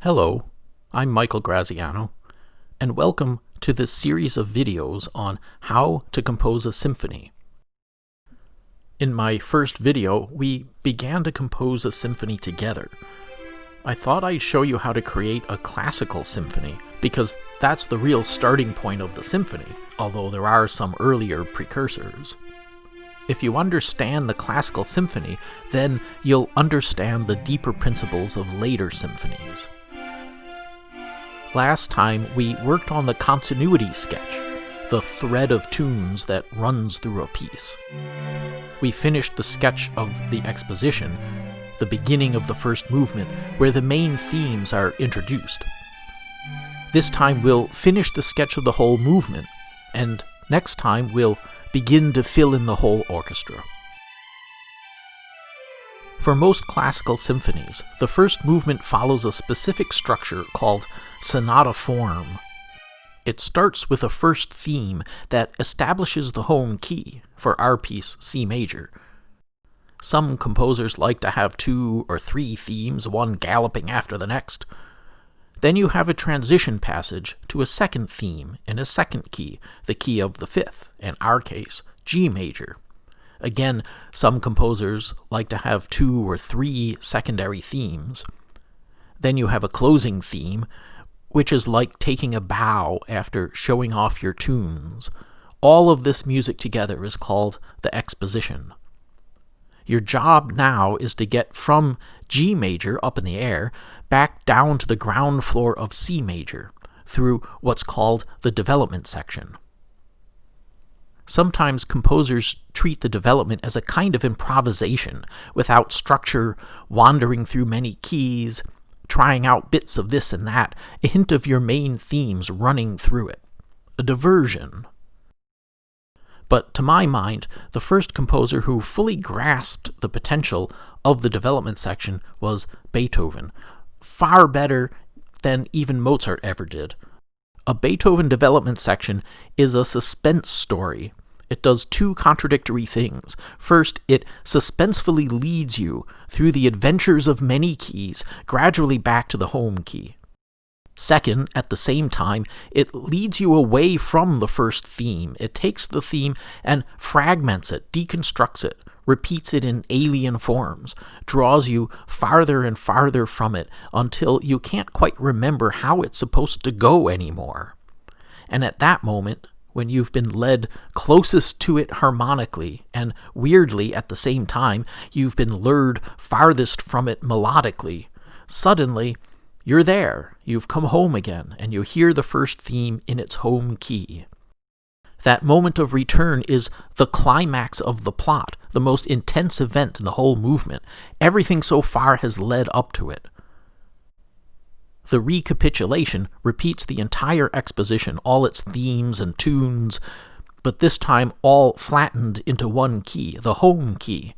Hello, I'm Michael Graziano, and welcome to this series of videos on how to compose a symphony. In my first video, we began to compose a symphony together. I thought I'd show you how to create a classical symphony, because that's the real starting point of the symphony, although there are some earlier precursors. If you understand the classical symphony, then you'll understand the deeper principles of later symphonies. Last time, we worked on the continuity sketch, the thread of tunes that runs through a piece. We finished the sketch of the exposition, the beginning of the first movement, where the main themes are introduced. This time we'll finish the sketch of the whole movement, and next time we'll begin to fill in the whole orchestra. For most classical symphonies, the first movement follows a specific structure called sonata form. It starts with a first theme that establishes the home key, for our piece C major. Some composers like to have 2 or 3 themes, one galloping after the next. Then you have a transition passage to a second theme in a second key, the key of the 5th, in our case, G major. Again, some composers like to have 2 or 3 secondary themes. Then you have a closing theme, which is like taking a bow after showing off your tunes. All of this music together is called the exposition. Your job now is to get from G major up in the air back down to the ground floor of C major through what's called the development section. Sometimes composers treat the development as a kind of improvisation, without structure, wandering through many keys, trying out bits of this and that, a hint of your main themes running through it. A diversion. But to my mind, the first composer who fully grasped the potential of the development section was Beethoven, far better than even Mozart ever did. A Beethoven development section is a suspense story. It does 2 contradictory things. First, it suspensefully leads you through the adventures of many keys, gradually back to the home key. Second, at the same time, it leads you away from the first theme. It takes the theme and fragments it, deconstructs it, repeats it in alien forms, draws you farther and farther from it until you can't quite remember how it's supposed to go anymore. And at that moment, when you've been led closest to it harmonically, and weirdly at the same time, you've been lured farthest from it melodically, suddenly you're there, you've come home again, and you hear the first theme in its home key. That moment of return is the climax of the plot, the most intense event in the whole movement. Everything so far has led up to it. The recapitulation repeats the entire exposition, all its themes and tunes, but this time all flattened into one key, the home key,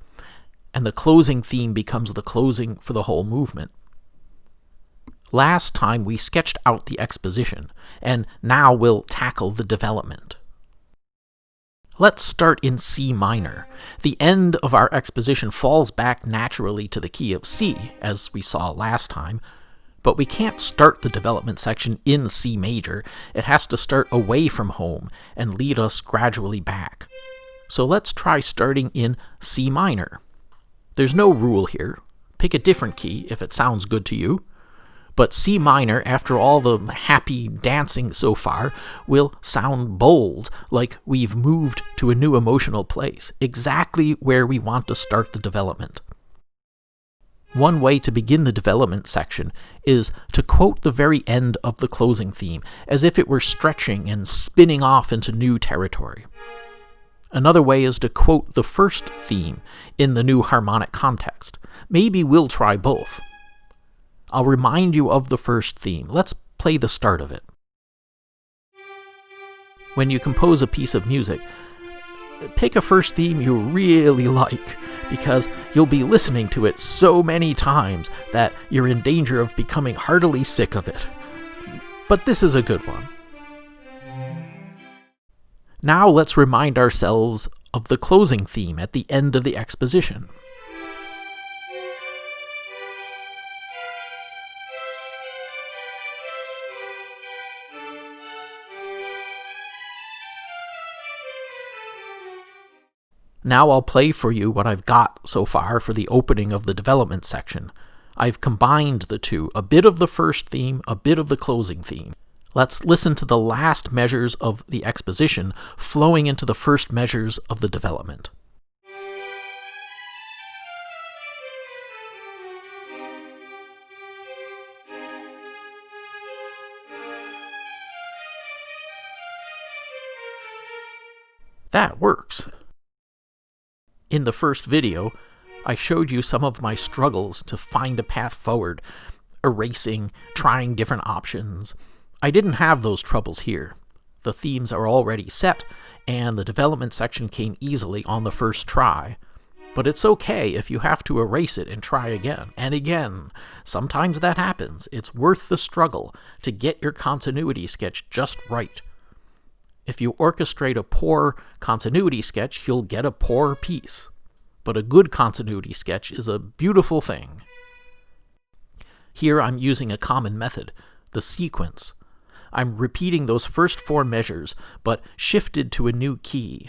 and the closing theme becomes the closing for the whole movement. Last time we sketched out the exposition, and now we'll tackle the development. Let's start in C minor. The end of our exposition falls back naturally to the key of C, as we saw last time, but we can't start the development section in C major. It has to start away from home and lead us gradually back. So let's try starting in C minor. There's no rule here. Pick a different key if it sounds good to you. But C minor, after all the happy dancing so far, will sound bold, like we've moved to a new emotional place, exactly where we want to start the development. One way to begin the development section is to quote the very end of the closing theme, as if it were stretching and spinning off into new territory. Another way is to quote the first theme in the new harmonic context. Maybe we'll try both. I'll remind you of the first theme. Let's play the start of it. When you compose a piece of music, pick a first theme you really like, because you'll be listening to it so many times that you're in danger of becoming heartily sick of it. But this is a good one. Now let's remind ourselves of the closing theme at the end of the exposition. Now I'll play for you what I've got so far for the opening of the development section. I've combined the two, a bit of the first theme, a bit of the closing theme. Let's listen to the last measures of the exposition flowing into the first measures of the development. That works. In the first video, I showed you some of my struggles to find a path forward, erasing, trying different options. I didn't have those troubles here. The themes are already set, and the development section came easily on the first try. But it's okay if you have to erase it and try again and again. Sometimes that happens. It's worth the struggle to get your continuity sketch just right. If you orchestrate a poor continuity sketch, you'll get a poor piece. But a good continuity sketch is a beautiful thing. Here I'm using a common method, the sequence. I'm repeating those first 4 measures, but shifted to a new key.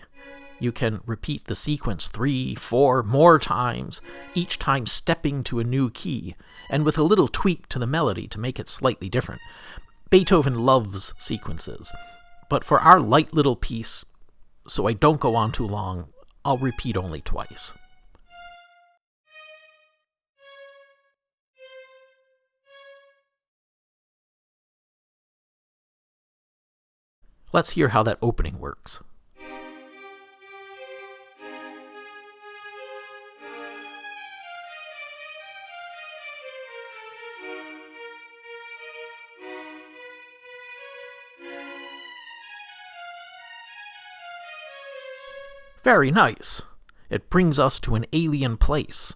You can repeat the sequence 3, 4 more times, each time stepping to a new key, and with a little tweak to the melody to make it slightly different. Beethoven loves sequences. But for our light little piece, so I don't go on too long, I'll repeat only twice. Let's hear how that opening works. Very nice. It brings us to an alien place.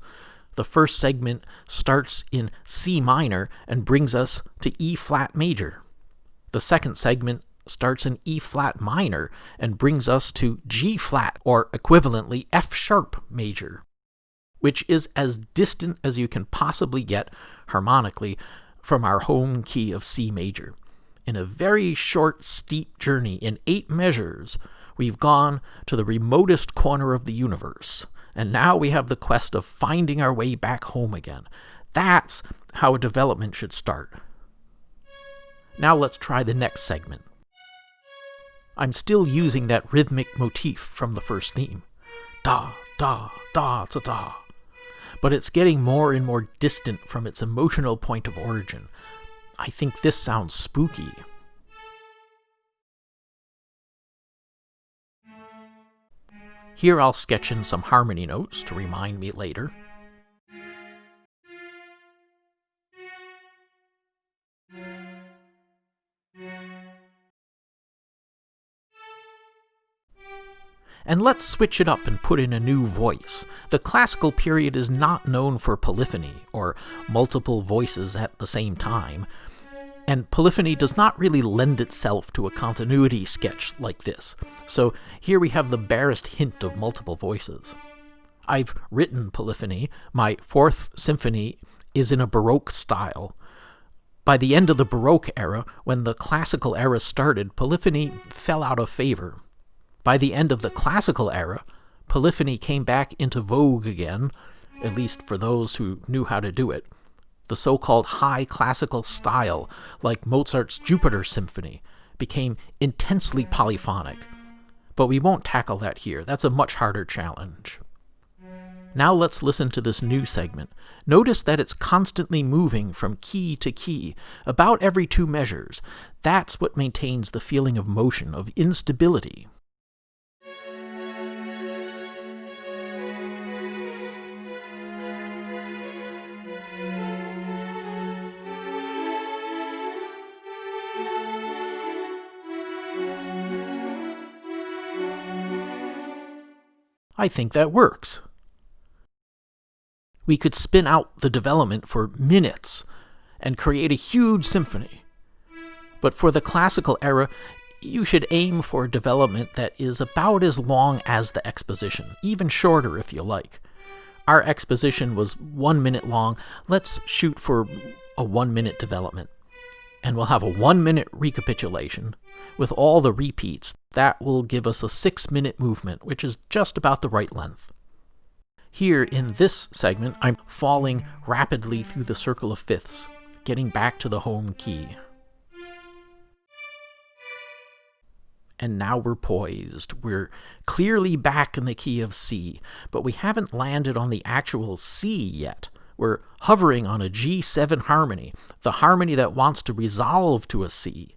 The first segment starts in C minor and brings us to E flat major. The second segment starts in E flat minor and brings us to G flat, or equivalently F sharp major, which is as distant as you can possibly get harmonically from our home key of C major. In a very short, steep journey in 8 measures, we've gone to the remotest corner of the universe, and now we have the quest of finding our way back home again. That's how a development should start. Now let's try the next segment. I'm still using that rhythmic motif from the first theme. Da, da, da, da, da. But it's getting more and more distant from its emotional point of origin. I think this sounds spooky. Here I'll sketch in some harmony notes to remind me later. And let's switch it up and put in a new voice. The classical period is not known for polyphony, or multiple voices at the same time, and polyphony does not really lend itself to a continuity sketch like this. So here we have the barest hint of multiple voices. I've written polyphony. My 4th symphony is in a Baroque style. By the end of the Baroque era, when the classical era started, polyphony fell out of favor. By the end of the classical era, polyphony came back into vogue again, at least for those who knew how to do it. The so-called high classical style, like Mozart's Jupiter Symphony, became intensely polyphonic. But we won't tackle that here. That's a much harder challenge. Now let's listen to this new segment. Notice that it's constantly moving from key to key, about every 2 measures. That's what maintains the feeling of motion, of instability. I think that works. We could spin out the development for minutes and create a huge symphony. But for the classical era, you should aim for a development that is about as long as the exposition, even shorter if you like. Our exposition was 1 minute long. Let's shoot for a 1-minute development. And we'll have a 1-minute recapitulation, With all the repeats, that will give us a 6-minute movement, which is just about the right length. Here in this segment, I'm falling rapidly through the circle of fifths, getting back to the home key. And now we're poised. We're clearly back in the key of C, but we haven't landed on the actual C yet. We're hovering on a G7 harmony, the harmony that wants to resolve to a C.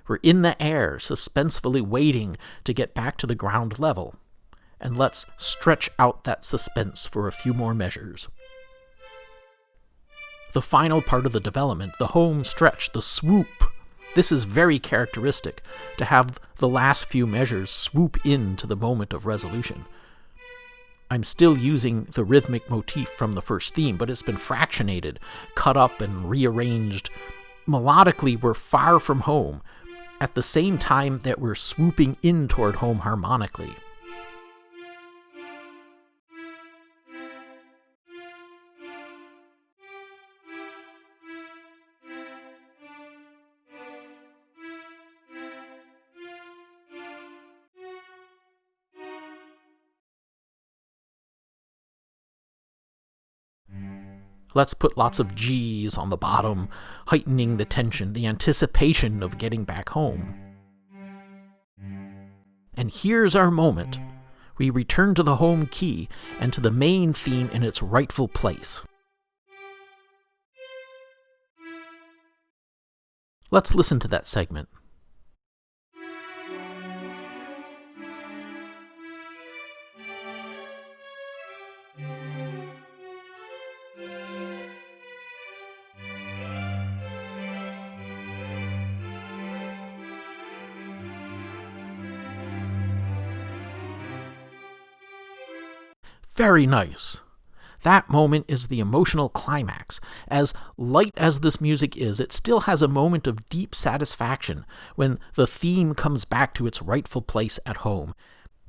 We're in the air, suspensefully waiting to get back to the ground level. And let's stretch out that suspense for a few more measures. The final part of the development, the home stretch, the swoop. This is very characteristic, to have the last few measures swoop into the moment of resolution. I'm still using the rhythmic motif from the first theme, but it's been fractionated, cut up, and rearranged. Melodically, we're far from home, at the same time that we're swooping in toward home harmonically. Let's put lots of G's on the bottom, heightening the tension, the anticipation of getting back home. And here's our moment. We return to the home key and to the main theme in its rightful place. Let's listen to that segment. Very nice. That moment is the emotional climax. As light as this music is, it still has a moment of deep satisfaction when the theme comes back to its rightful place at home.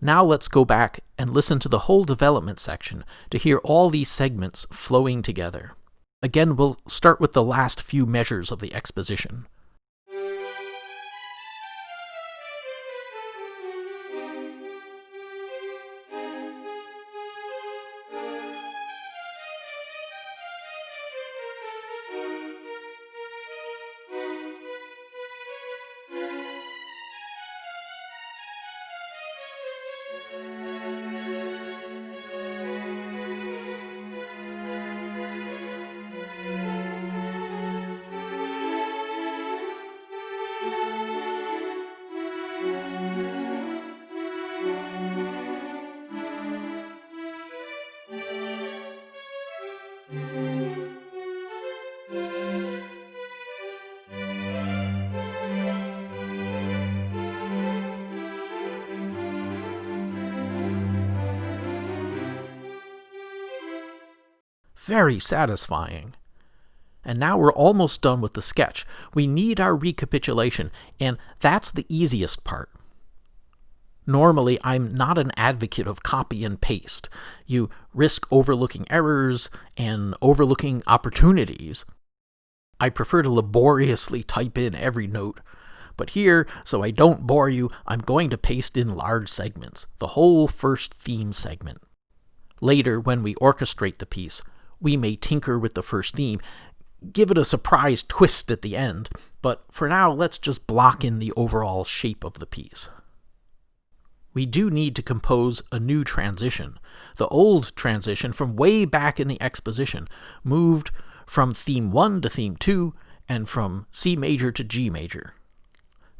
Now let's go back and listen to the whole development section to hear all these segments flowing together. Again, we'll start with the last few measures of the exposition. Very satisfying. And now we're almost done with the sketch. We need our recapitulation, and that's the easiest part. Normally, I'm not an advocate of copy and paste. You risk overlooking errors and overlooking opportunities. I prefer to laboriously type in every note. But here, so I don't bore you, I'm going to paste in large segments, the whole first theme segment. Later, when we orchestrate the piece, we may tinker with the first theme, give it a surprise twist at the end, but for now, let's just block in the overall shape of the piece. We do need to compose a new transition. The old transition from way back in the exposition moved from theme 1 to theme 2 and from C major to G major.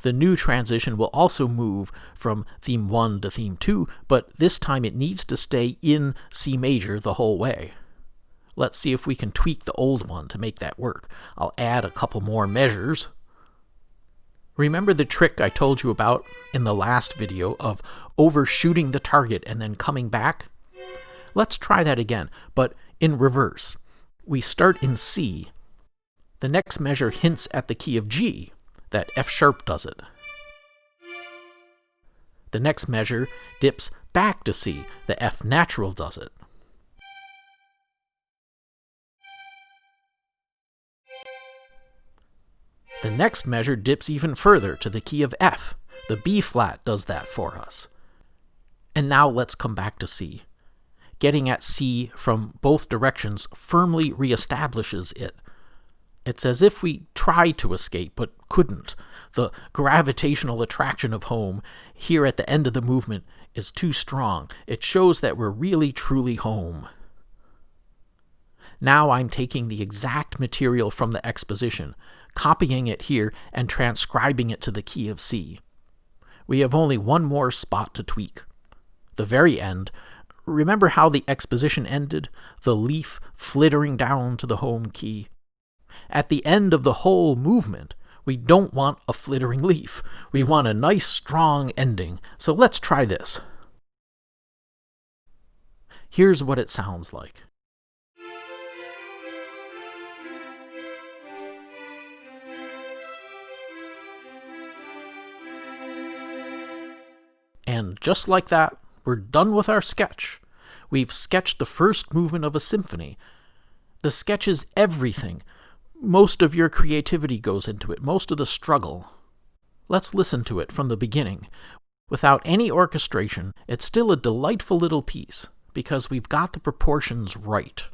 The new transition will also move from theme 1 to theme 2, but this time it needs to stay in C major the whole way. Let's see if we can tweak the old one to make that work. I'll add a couple more measures. Remember the trick I told you about in the last video of overshooting the target and then coming back? Let's try that again, but in reverse. We start in C. The next measure hints at the key of G. That F sharp does it. The next measure dips back to C. The F natural does it. The next measure dips even further to the key of F. The B flat does that for us. And now let's come back to C. Getting at C from both directions firmly reestablishes it. It's as if we tried to escape but couldn't. The gravitational attraction of home here at the end of the movement is too strong. It shows that we're really truly home. Now I'm taking the exact material from the exposition, copying it here and transcribing it to the key of C. We have only one more spot to tweak. The very end. Remember how the exposition ended? The leaf flittering down to the home key. At the end of the whole movement, we don't want a flittering leaf. We want a nice, strong ending. So let's try this. Here's what it sounds like. And just like that, we're done with our sketch. We've sketched the first movement of a symphony. The sketch is everything. Most of your creativity goes into it, most of the struggle. Let's listen to it from the beginning. Without any orchestration, it's still a delightful little piece, because we've got the proportions right.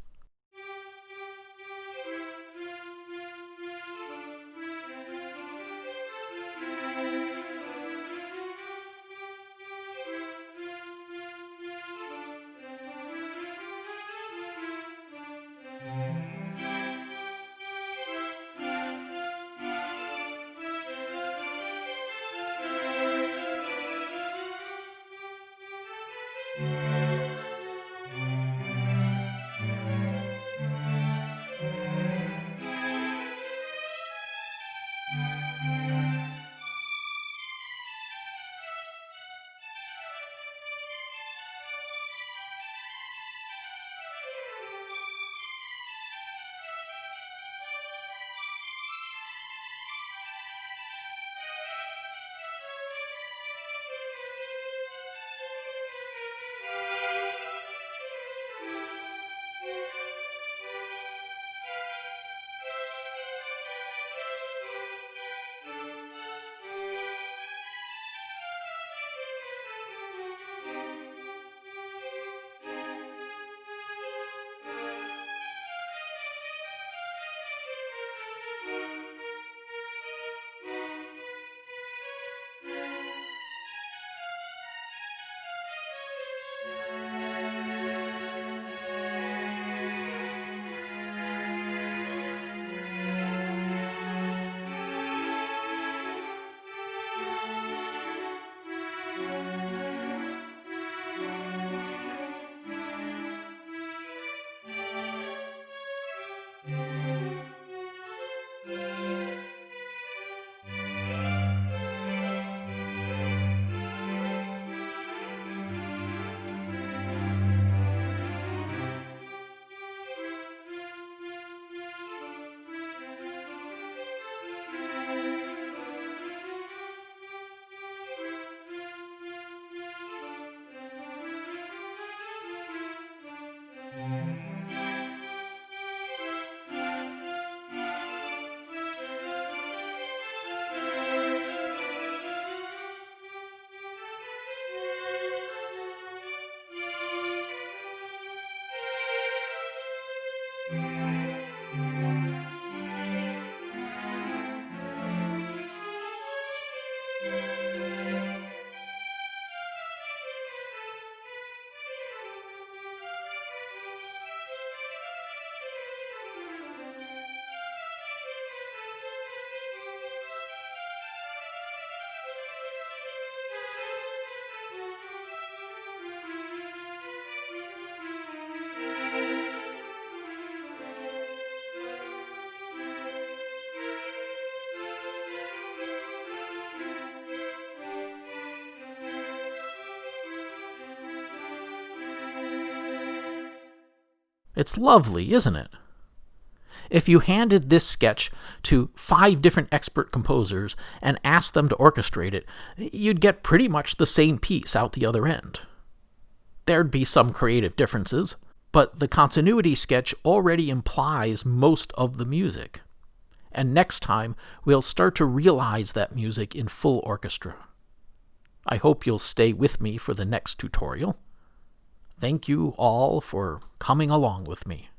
It's lovely, isn't it? If you handed this sketch to 5 different expert composers and asked them to orchestrate it, you'd get pretty much the same piece out the other end. There'd be some creative differences, but the continuity sketch already implies most of the music. And next time, we'll start to realize that music in full orchestra. I hope you'll stay with me for the next tutorial. Thank you all for coming along with me.